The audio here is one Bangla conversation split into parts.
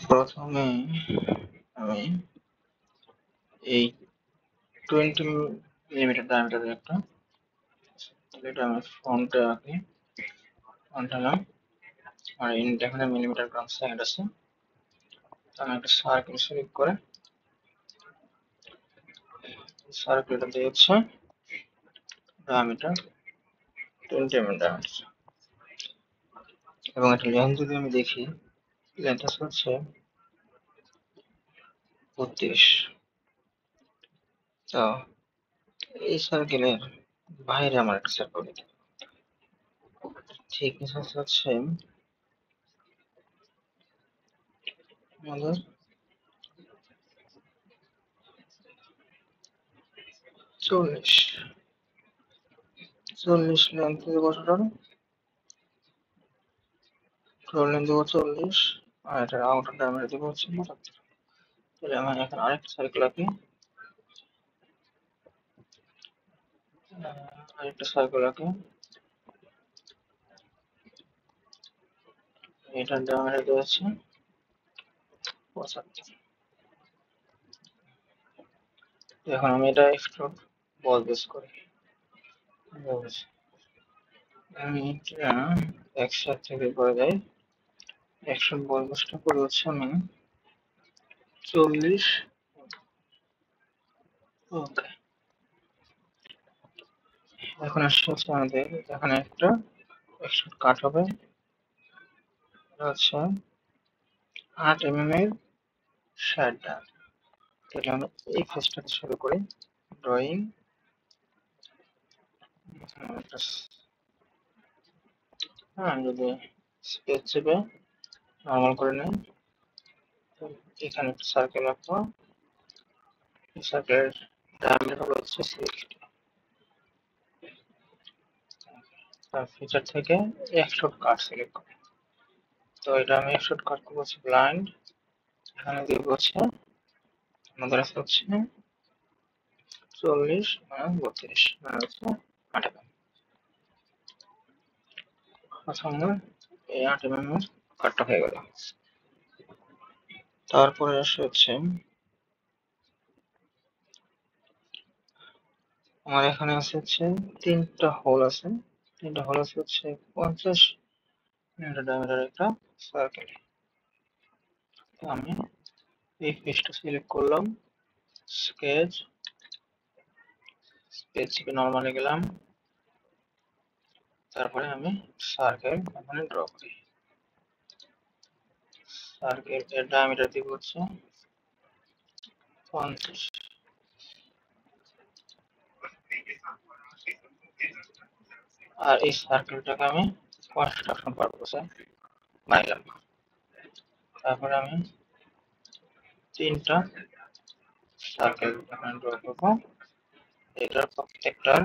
প্রথমে আমি এই 20 মিলিমিটার ডায়ামিটারের একটা, এটা আমি ফন্টে আঁকি, ফন্ট হলাম, আর এখানে মিলিমিটার গ্রাম সেকেন্ড আছে। আমি একটা সার্কেল সিলেক্ট করে সার্কেলটা দিয়ে হচ্ছে ডায়ামিটার 20 mm ডায়ামিটার, এবং একটা লেন্থ যদি আমি দেখি, লেন্থ হচ্ছে 32। তো এই সার্কেলের বাইরে আমার একটা সার্কেল দিতে হবে। থিকনেস হচ্ছে আমাদের 40 লেন্থ দেবো, টোটাল লেন্থ দেবো 40, আর এটার আউটার ডায়ামিটার দেবো হচ্ছে 75। তাহলে আমি এখন আরেকটা সার্কেল আঁকি, এটার ডায়ামিটার দেওয়া হচ্ছে 75। এখন আমি এটা এক্সট্রুড বল বেস করি, আমি এটা একসাথে বের করে দেয়। এক্সট্রুড বল বেসটা করে হচ্ছে আমি 40। ওকে, এখন আসছে হচ্ছে আমাদের এখানে একটা এক্সট্রুড কাট হবে, এটা হচ্ছে 8 mm এর শ্যাডা। তাহলে আমরা এই ফেসটা শুরু করি, ড্রয়িং, হ্যাঁ, যদি স্কেচ চেপে নর্মাল করে নেই, এখানে একটা সার্কেল আঁকবো, এই সার্কেলের ডায়ামিটার হচ্ছে 60। তার ফিচার থেকে এক্সট্রুড কাট সিলেক্ট করি, তো এটা আমি এক্সট্রুড কাট করবো হচ্ছে ব্লাইন্ড, এখানে দিব হচ্ছে আমাদের হচ্ছে 40 - 32 হচ্ছে 8 mm। প্রথমে এই 8 mm এর কাটটা হয়ে গেল। তারপরে আসে হচ্ছে আমার এখানে আছে হচ্ছে 3টা হোল আছে, 3টা হোল আছে হচ্ছে 50 মিলিমিটার ডায়ামিটার একটা সার্কেল। তো আমি এই ফেসটা সিলেক্ট করলাম, স্কেচ, স্কেচ থেকে নরমালে গেলাম, তারপরে আমি সার্কেল এখানে ড্র করি। সার্কেল এর ডায়ামিটার দিব হচ্ছে 50, আর এই সার্কেলটাকে আমি কনস্ট্রাকশন পারপোসে বানাইলাম। তারপরে আমি 3টা সার্কেল এখানে ড্র করবো, এটার প্রত্যেকটার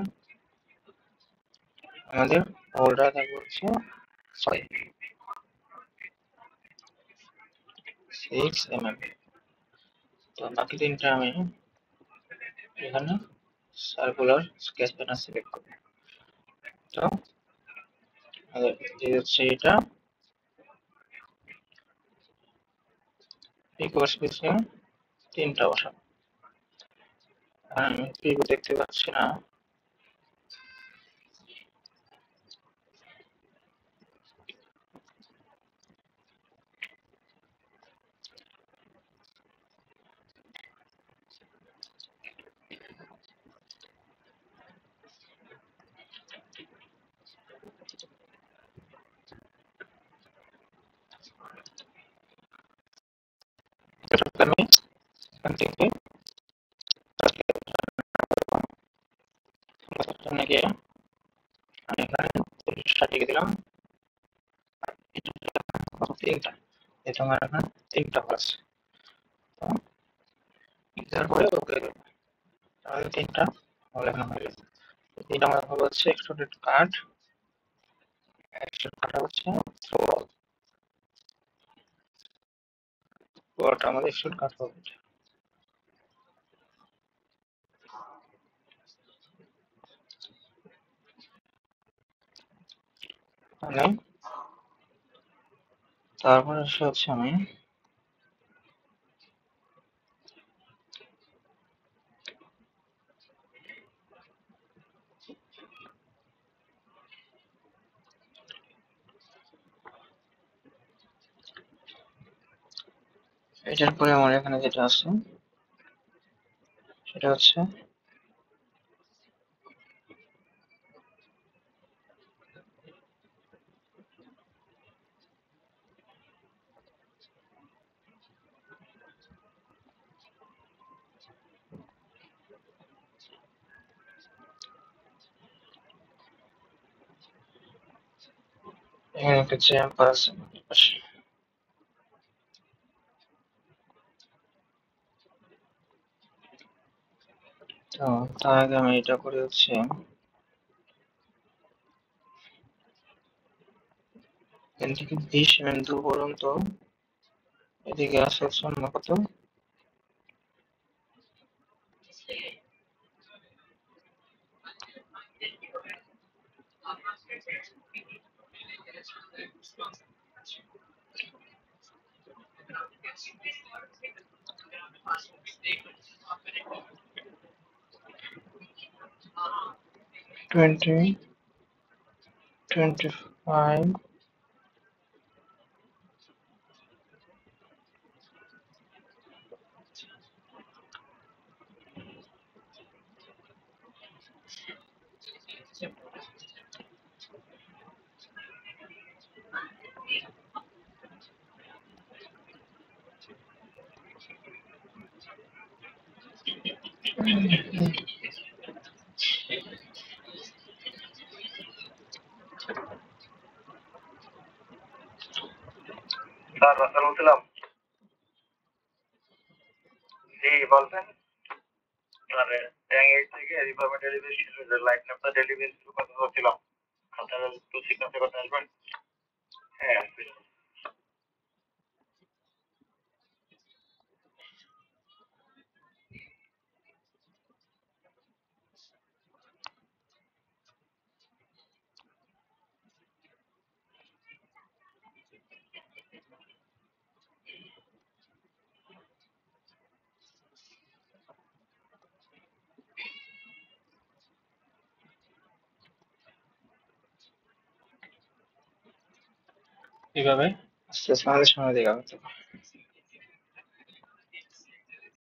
আমাদের হোলটা থাকবে হচ্ছে 6 mm। তো বাকি 3টা আমি এখানে সার্কুলার স্কেচ প্যাটার্ন সিলেক্ট করব। তো এই হচ্ছে এটা ইকুয়াল স্পেসে 3টা বসাবো, আমি প্রিভিউ দেখতে পাচ্ছি না। আমি এখান থেকে গিয়ে আমি এখানে 30 দিলাম, 3টা, এটা আমার এখানে 3টা আছে। তারপরে ওকে দেবো, তাহলে 3টা হলে এখানে হয়ে গেছে। 3টা আমার হবে হচ্ছে এক্সট্রুডেড কাট, এক্সট্রুড কাট হচ্ছে থ্রোবল, থ্রোবলটা আমাদের এক্সট্রুড কাট হবে। মানে তারপর আসে হচ্ছে আমি এটার পরে আমার এখানে যেটা আছে সেটা হচ্ছে এখানে একটা জ্যাম্পার আছে পাশে। তো তার আগে আমি এটা করে হচ্ছে এখান থেকে 20 mm দূর পর্যন্ত এদিকে আছে হচ্ছে অন্য কত 20, 25, স্যার রাস্তা বলছিলাম। জি বলবেন। আর ট্যাং 8 থেকে রিফর্মের ডেলিভারি লাইট ল্যাম্পটা ডেলিভারি শুরু করতে বলছিলাম। আপনারা একটু সিগন্যাল করতে আসবেন। হ্যাঁ আসবে। এইভাবে আস্তে আস্তে আমাদের সামনে দিকে আগাতে হবে।